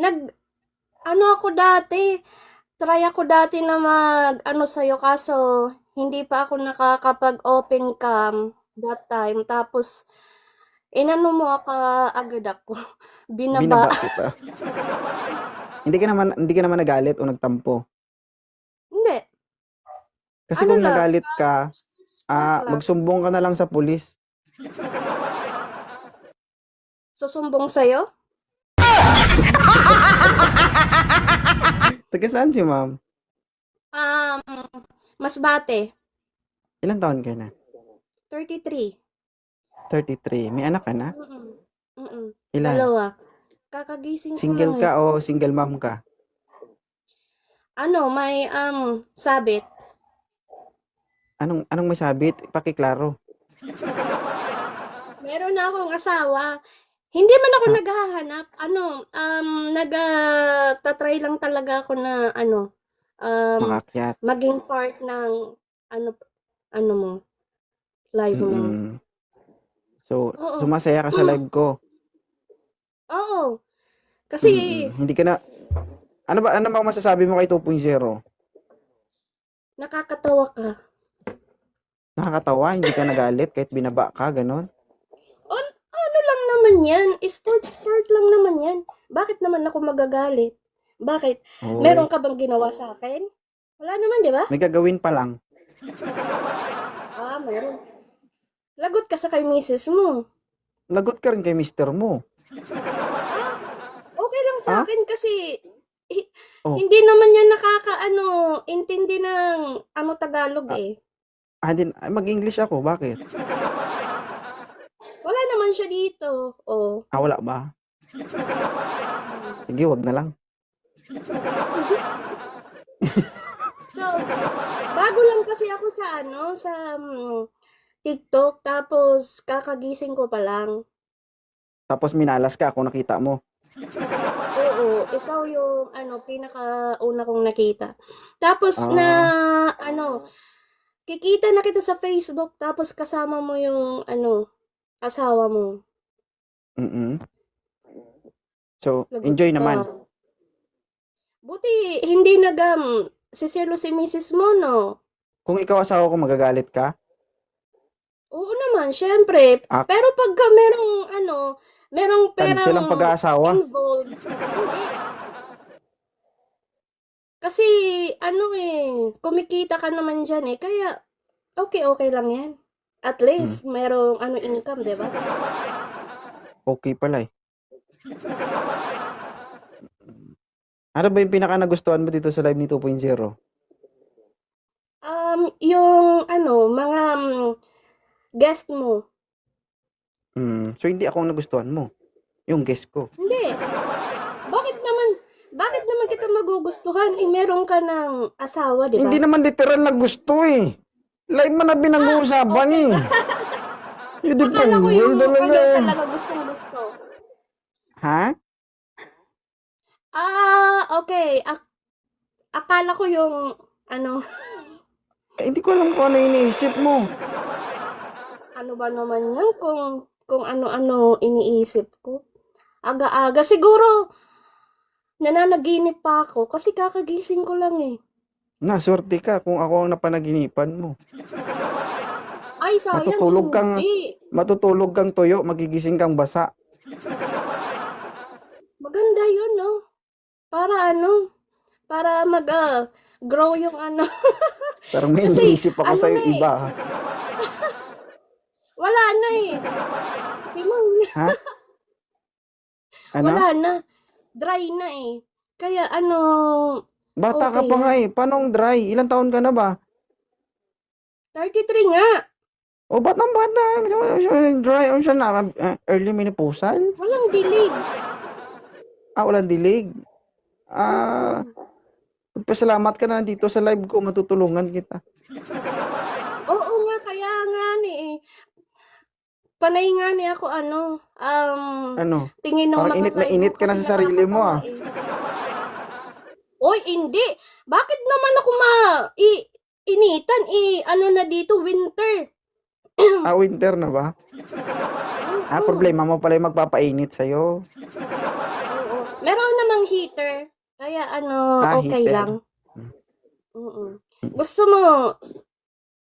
nag ano ako dati, try ako dati na mag-ano sa'yo kaso hindi pa ako nakakapag-open cam that time. Tapos, inano mo ako agad ako. Binaba. Binaba kita. Hindi ka naman nagalit o nagtampo. Hindi. Kasi Ano kung lang, nagalit ka, sport lang. magsumbong ka na lang sa pulis. Susumbong sa'yo? Taga saan si ma'am? Um, Masbate. Ilang taon ka na? 33. 33. May anak ka na? Mm-mm. Mm-mm. Ilan? Dalawa. Kakagising ko Single lang ka eh. o single mom ka? Ano, may sabit. Anong may sabit? Pakiklaro. Meron na akong asawa. Hindi man ako Ah, naghahanap. Ano, tatry lang talaga ako na makakyat. maging part ng ano ano mo, live mo. Mm. So, Oo. sumasaya ka sa live ko. Oo. Kasi Hindi ka na ano ba masasabi mo kay 2.0? nakakatawa ka. Nakakatawa, hindi ka nagalit kahit binaba ka, ganon. Ano lang naman yan, sport lang naman yan. Bakit naman ako magagalit? Bakit? Hoy, Meron ka bang ginawa sa akin? Wala naman, di ba? may gagawin pa lang. Meron. Lagot ka sa kay misis mo. Lagot ka rin kay mister mo. Okay lang sa Ah? akin kasi hi- Oh, hindi naman yan intindi ng Tagalog ah, eh. mag-English ako, bakit? Wala naman siya dito. Oh. Wala ba? Sige, wag na lang. So, bago lang kasi ako sa TikTok tapos kakagising ko pa lang. Tapos minalas ka kung nakita mo. Oo, ikaw yung pinakauna kong nakita. Tapos Ah, kikita na kita sa Facebook tapos kasama mo yung asawa mo. mm. So, Lagot enjoy ka. naman. Buti hindi siselo si Mrs. mo, no? Kung ikaw asawa ko, magagalit ka? Oo naman, syempre. Ah, Pero pagka merong cancel perang ang pag-aasawa. involved, hindi. Kasi kumikita ka naman dyan eh. Kaya, okay lang yan. At Hmm, least, merong income, di ba? okay pala eh. Ano ba yung pinaka nagustuhan mo dito sa live ni 2.0? Yung mga guest mo. So hindi ako ang nagustuhan mo. Yung guest ko. Hindi. Bakit naman, bakit naman kita magugustuhan? Meron ka ng asawa, di Hindi ba? naman literal na gusto eh. Live man na pinag-uusapan Okay eh. ba? Yung Akala ko depende yung talaga eh. talaga gustong-gusto. Ha? Okay. Akala ko yung ano, Hindi ko alam kung ano iniisip mo. ano ba naman yan kung ano-ano iniisip ko. Aga-aga. Siguro, nananaginip pa ako kasi kakagising ko lang eh. Swerte ka kung ako ang napanaginipan mo. Ay, sayang, Matutulog kang hindi. matutulog kang tuyo, magigising kang basa. Maganda yun, no? Para para grow yung Parang may Kasi, iniisip ako sa na eh, iba. wala na eh. Di mo, Ha? Ano? wala na. Dry na eh. Kaya Bata ka okay pa nga yan. eh. Paano ang dry? Ilang taon ka na ba? 33 nga. O ba't ang bata? Dry on siya na. Early menopausal? Walang dilig. Walang dilig. Mm-mm. Magpasalamat ka na nandito sa live ko. Matutulungan kita. Oo nga, kaya nga ni eh. Panay nga ni ako Ano? tingin ng Parang mga init na live mo init ka kasi na sa sarili mo nakakatawa ah. eh. Oy, hindi. Bakit naman ako initan na dito winter? Winter na ba? Mm-mm. Problema mo pala yung magpapainit sa'yo. Oo. Meron namang heater. Kaya okay Heater. lang. Gusto mo,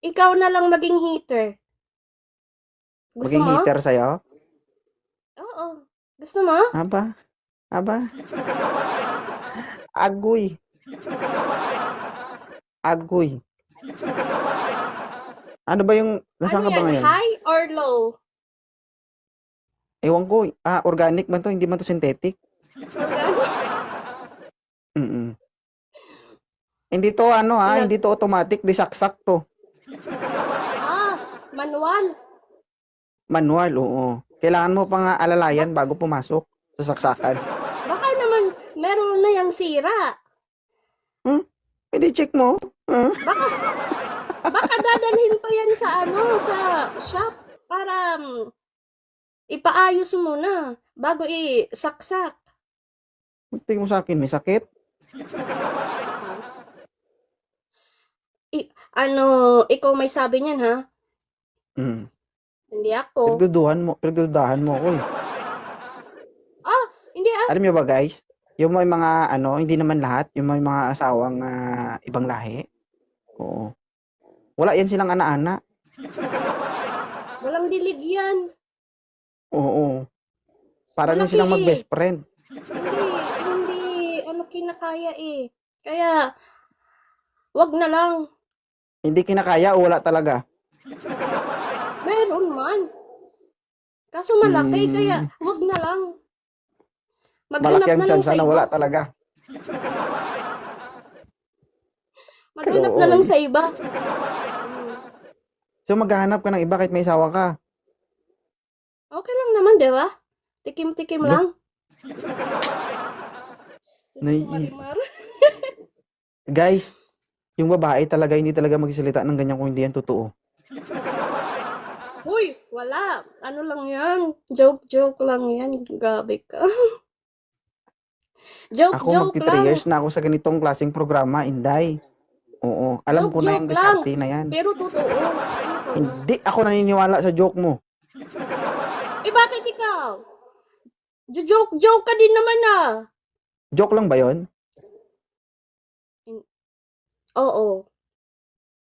ikaw na lang maging heater. Gusto Maging mo? heater sa'yo? Oo. Gusto mo? Aba. Agoy. Ano ba yung, nasaan Ano ka ba yan? ngayon? High or low? Ewan ko. Organic man to, hindi man to synthetic. Organic? Hindi to Nag- hindi to automatic, di saksak to. Manual. Manual, oo. Kailangan mo pa nga alalayan bago pumasok sa saksakan. Baka naman meron na yung sira. Pwede check mo. Baka dadalhin pa yan sa sa shop para ipaayos muna bago isaksak. Tingin mo sa akin, may sakit? Ikaw may sabi niyan, ha? Hindi ako. Pinagdududahan mo ako eh. Hindi Alam niyo ba guys, yung may mga hindi naman lahat, yung may mga asawang ibang lahi. Oo. Wala yan silang ana-ana. Walang dilig yan. Oo. Para lang Malaki silang mag-best friend. Hindi kinakaya eh. Kaya, wag na lang. Hindi kinakaya o wala talaga? Meron man. Kaso malaki, kaya wag na lang. Malaki ang chance na wala talaga. Maghanap na lang sa iba. So maghahanap ka ng iba kahit may asawa ka. Okay lang naman, di ba? Tikim-tikim lang. Guys, yung babae talaga hindi talaga magsalita ng ganyan kung hindi yan totoo. Uy, wala. Ano lang yan? Joke lang yan. Grabe ka. Joke Ako lang. 3 years na ako sa ganitong klaseng programa, Inday. Oo, alam ko na yung diskarte na yan. Pero totoo. Hindi ako naniniwala sa joke mo. Bakit ikaw? Joke ka din naman ah. Joke lang ba yon? Oo.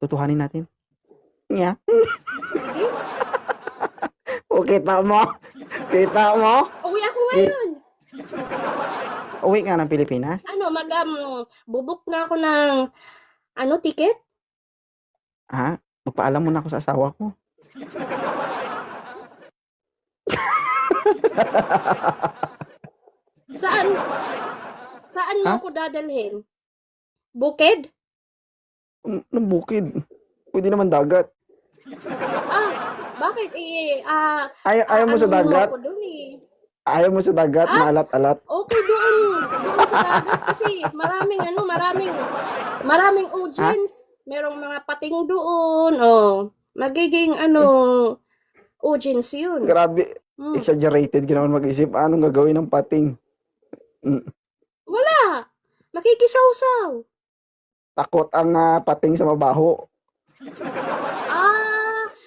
Tutuhanin natin. Yeah. Kita mo? Uwi ako ngayon. Uwi ka ng Pilipinas? Bubuk na ako ng ticket? Magpaalam muna ako sa asawa ko. Saan mo ako dadalhin? Bukid? Ng bukid. Pwede naman dagat. Bakit? Ayaw mo sa dagat? Mo ako dun, eh. Ayaw mo sa dagat, maalat-alat. Okay, doon sa dagat kasi maraming audience. Merong mga pating doon. Magiging audience yun. Grabe, exaggerated ka naman mag-isip. Anong gagawin ng pating? Wala. Makikisawsaw. Takot ang pating sa mabaho.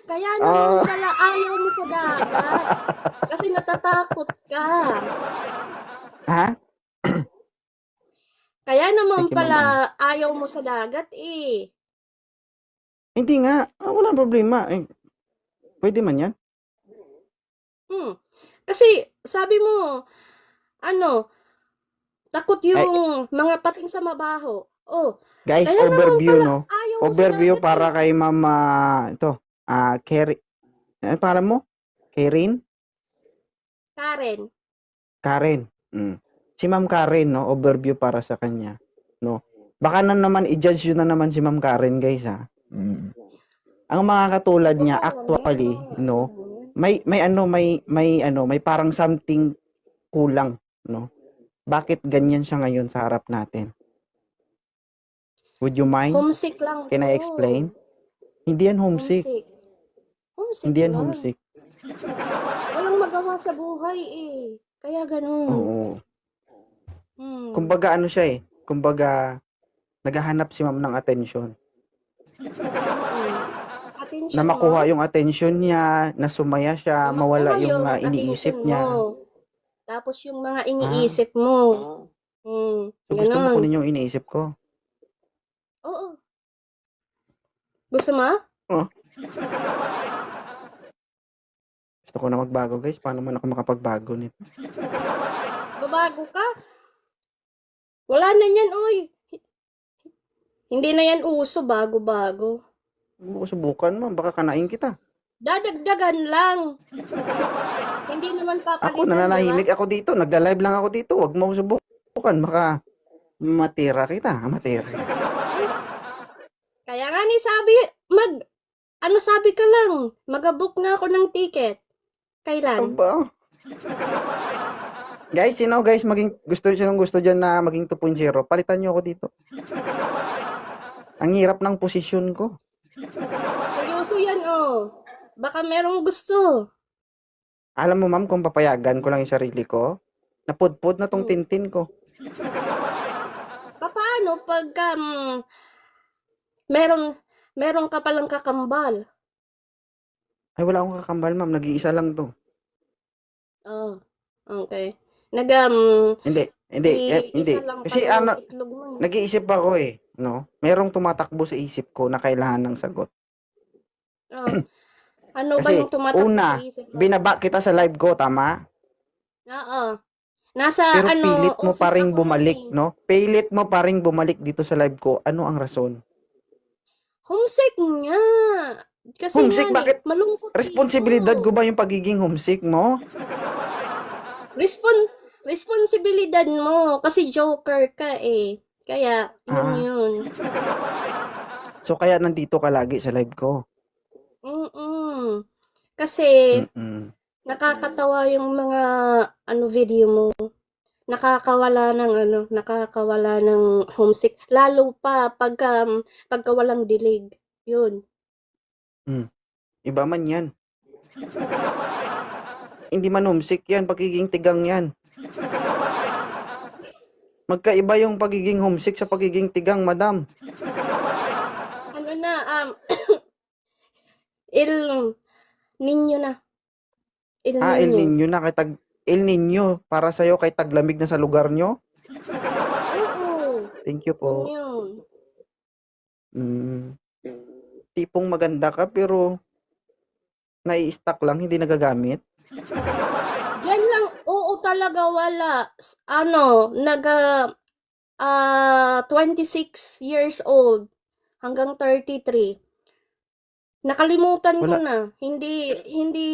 Kaya naman pala ayaw mo sa dagat. Kasi natatakot ka. Kaya naman pala ayaw mo sa dagat eh. Hindi nga. Walang problema. Pwede man yan. Kasi sabi mo, takot yung mga pating sa mabaho. Guys, kaya overview, naman pala, ayaw mo sa overview dagat, para kay Mama, Karen. Ano pangalan mo? Karen. Si Ma'am Karen, no? Overview para sa kanya. No? Baka na naman i-judge yun na naman si Ma'am Karen, guys, ha? Ang mga katulad niya, actually, no? May parang something kulang, no? Bakit ganyan siya ngayon sa harap natin? Would you mind? Homesick lang. Can I explain? Hindi yan homesick. Hindi yan lang. homesick. Walang magawa sa buhay eh. Kaya ganun. Oo. Kumbaga siya eh. Kumbaga, naghahanap si ma'am ng attention. Na makuha yung attention niya, na sumaya siya, mawala yung iniisip niya. Tapos yung mga Ah, iniisip mo. so gusto mo Ganon. kunin yung iniisip ko? Oo. Gusto mo? Oh, gusto ko na magbago, guys. Paano man ako makapagbago nito? Babago ka? Wala na yan, oy. Hindi na yan uso, bago-bago. Huwag mo ko subukan, ma'am. Baka kanain kita. Dadagdagan lang. Hindi naman Ako, papalitan, di ba? nananahimik ako dito. Nagla-live lang ako dito. Huwag mo ko subukan. Baka matira kita. Matira. Kaya nga ni sabi, sabi ka lang, mag-book nga ako ng ticket. Kailan? Aba. Guys, guys, sinong gusto dyan na maging 2.0, palitan nyo ako dito. Ang hirap ng posisyon ko. Seryoso yan, oh. Baka merong gusto. Alam mo, ma'am, kung papayagan ko lang yung sarili ko, napudpud na tong tintin ko. Paano pag meron ka palang kakambal? Ay, wala akong kakambal, ma'am. Nag-iisa lang to. Oh, okay. Hindi. isa lang Kasi pala yung itlog mo. nag-iisip ako eh. No? Merong tumatakbo sa isip ko na kailangan ng sagot. Oh, ano ba Kasi, yung tumatakbo una, sa isip mo? binaba kita sa live ko, tama? Oo. Nasa Pero pilit mo office pa ring ako bumalik, ngayon. no? Pilit mo pa ring bumalik dito sa live ko. Ano ang rason? Homesick nga. Kasi Homesick, nga, bakit? malungkot Responsibilidad dito. ko ba yung pagiging homesick mo? Responsibilidad mo. Kasi joker ka eh. Kaya, yun. So, kaya nandito ka lagi sa live ko. Kasi, Mm-mm. nakakatawa yung mga video mo. Nakakawala ng homesick. Lalo pa pagka walang dilig. Yun. Iba man yan. Hindi man homesick yan, pagiging tigang yan. Magkaiba yung pagiging homesick sa pagiging tigang, madam. El Niño na. El Niño. El Niño na, El Niño, para sa'yo kay taglamig na sa lugar nyo? Oo. Thank you po. Yun. Tipong maganda ka pero nai-stock lang, hindi nagagamit. Diyan lang, oo talaga wala. 26 years old hanggang 33. Nakalimutan ko Wala. na. Hindi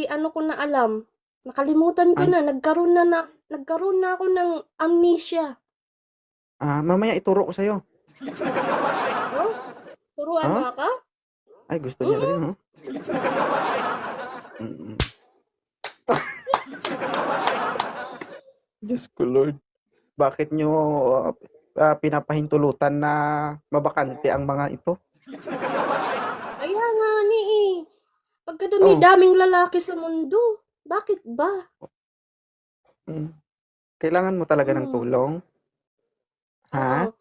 ko na alam. Nakalimutan ko Ay. na. Nagkaroon na ako ng amnesia. Mamaya ituro ko sa'yo. Oh? Turuan mo ako? Ay, gusto niya rin, ha? Diyos ko, Lord. Bakit nyo pinapahintulutan na mabakante ang mga ito? Kaya nga ni pagkadami-daming lalaki sa mundo. Bakit ba? Kailangan mo talaga ng tulong? Ha? Oo.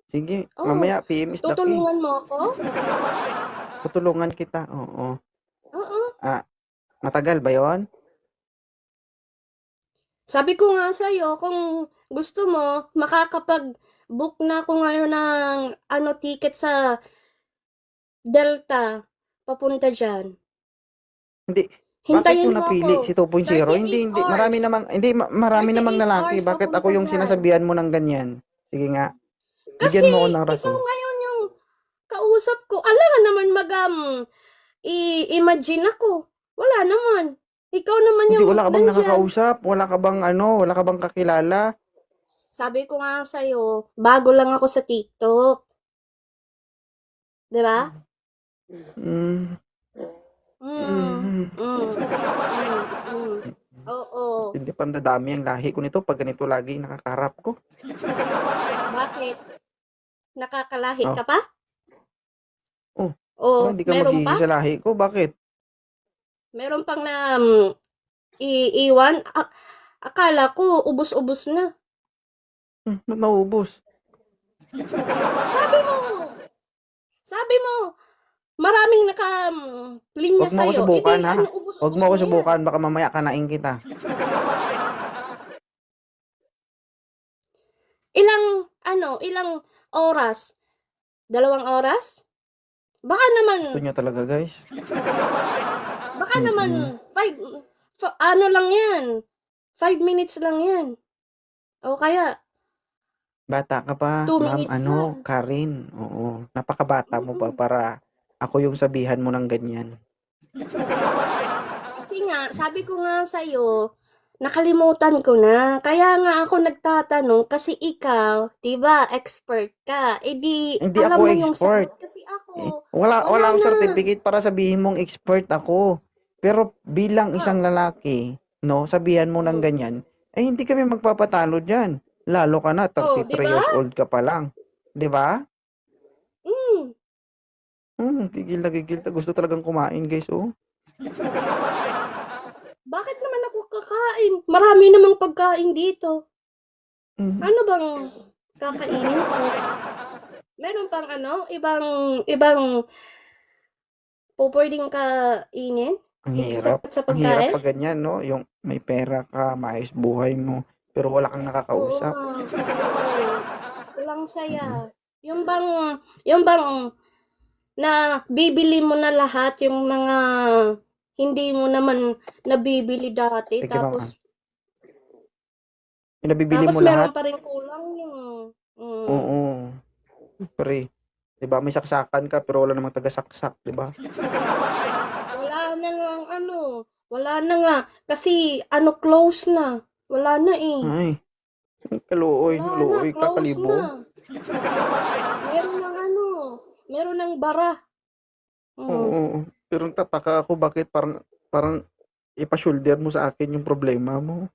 Sige, Oo. mamaya PM is the key. Tutulungan mo ako? Tutulungan kita, oo. Oo. Matagal ba yon? Sabi ko nga sa'yo, kung gusto mo, makakapag-book na ako ngayon ng ticket sa Delta, papunta dyan. Hindi. Bakit Hintayin mo mo napili ako. si 2.0? Hindi. 38 Marami namang 38 lalaki. hours Bakit ako papunta yung dyan. sinasabihan mo ng ganyan? Sige nga. Kasi Bigyan mo ako ng ikaw rason. ngayon yung kausap ko. Alam naman i-imagine ako. Wala naman. Ikaw naman Hindi, yung wala ka bang nandyan. nakakausap? Wala ka bang kakilala? Sabi ko nga sa'yo, bago lang ako sa TikTok. Diba? Oo. Hindi pa dadami ang lahi ko nito pag ganito lagi nakakarap ko. Bakit? Nakakalahi Oh. ka pa? Oh. O Hindi ka meron magsisi pa? sa lahi ko. Bakit? Meron pang iiwan? Akala ko, ubos-ubos na. Ba't naubos? Sabi mo, Maraming linya Huwag mo ako sa'yo. subukan, ha? Huwag Ubus-ubos mo ako mo yan. subukan, baka mamaya kanain kita. Ilang oras? 2 oras? Baka Gusto naman, niyo talaga, guys. baka Mm. naman, 5 lang yan. 5 minutes lang yan. O kaya, Bata ka pa, 2 ma'am, minutes lang. Karen. Oo, napakabata mo pa para ako yung sabihan mo ng ganyan. Kasi nga, sabi ko nga sa'yo, nakalimutan ko na. Kaya nga ako nagtatanong kasi ikaw, 'di ba, expert ka. Eh di Hindi alam ako mo yung expert. sagot kasi Eh, ako, wala wala akong na. certificate para sabihin mong expert ako. Pero bilang Ah, isang lalaki, no, sabihan mo ng mm. ganyan, eh hindi kami magpapatalo diyan. Lalo ka na, Oh, 'di 33 ba? years old ka pa lang. 'Di ba? Mm. Gigil na gigil. Gusto talagang kumain, guys, oh. Bakit naman ako kakain? Marami namang pagkain dito. Mm. Ano bang kakainin ko? Meron pang ibang pupwedeng kainin? Ang hirap. Except sa Ang hirap pagkain? pag ganyan, no? Yung may pera ka, maayos buhay mo, pero wala kang Oo nakakausap. nga. Oo. Walang Mm. saya. Yung bang na bibili mo na lahat yung mga hindi mo naman nabibili dati Sige, ma'am. tapos Pinabibili tapos mo meron lahat? pa ring kulang yung Oo. Pre, 'di ba may saksakan ka pero wala namang taga-saksak, 'di ba? wala na nga kasi close na. Wala na eh. Ay, kaluoy, Wala na, maluoy, close na. kakalibog. Meron ng meron ng bara. Oo. Pero nagtataka ako bakit parang ipa-shoulder mo sa akin yung problema mo.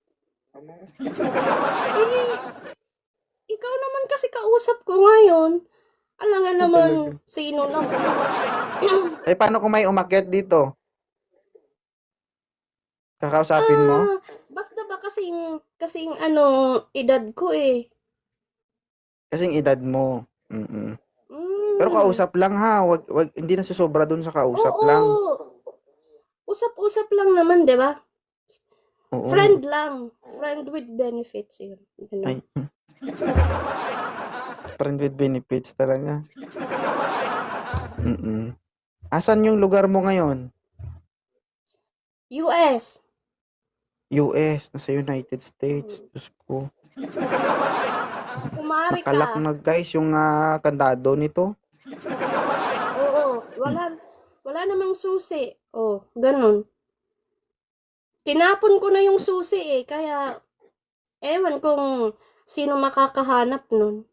Eh, ikaw naman kasi kausap ko ngayon. Alangan Ano naman talaga? sino naman. Eh, paano kung may umakyat dito? Kakausapin mo? Basta ba kasing edad ko eh. Kasing edad mo. Mm. Pero Mm. kausap lang ha, wag hindi na sosobra dun sa kausap Oo. lang. Usap-usap lang naman, 'di ba? Oo. Friend lang. Friend with benefits yun. Ay. Ganun. Friend with benefits talaga. Mm. Asan yung lugar mo ngayon? US. US, nasa United States. Diyos ko. Kumari Nakalak ka. na guys yung kandado nito. Oo. Wala namang susi. Oh, ganun. Tinapon ko na yung susi eh. Kaya, ewan kung sino makakahanap nun.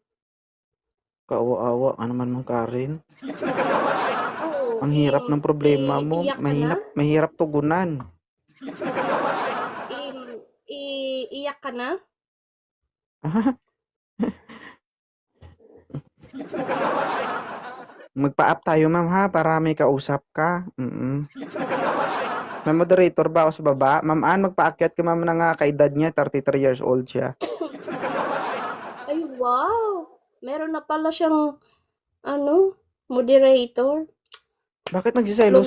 Kaawa-awa ka naman mong Karen. Oo. Ang hirap ng problema mo. Iiyak ka na? Mahirap tugunan. Iiyak ka na? Magpa-up tayo, ma'am, ha, para may kausap ka. May moderator ba ako sa baba? Ma'am Ann, magpaakyat ka, ma'am, ng kaedad niya. 33 years old siya. Ay, wow! Meron na pala siyang, moderator. Bakit nagsiselos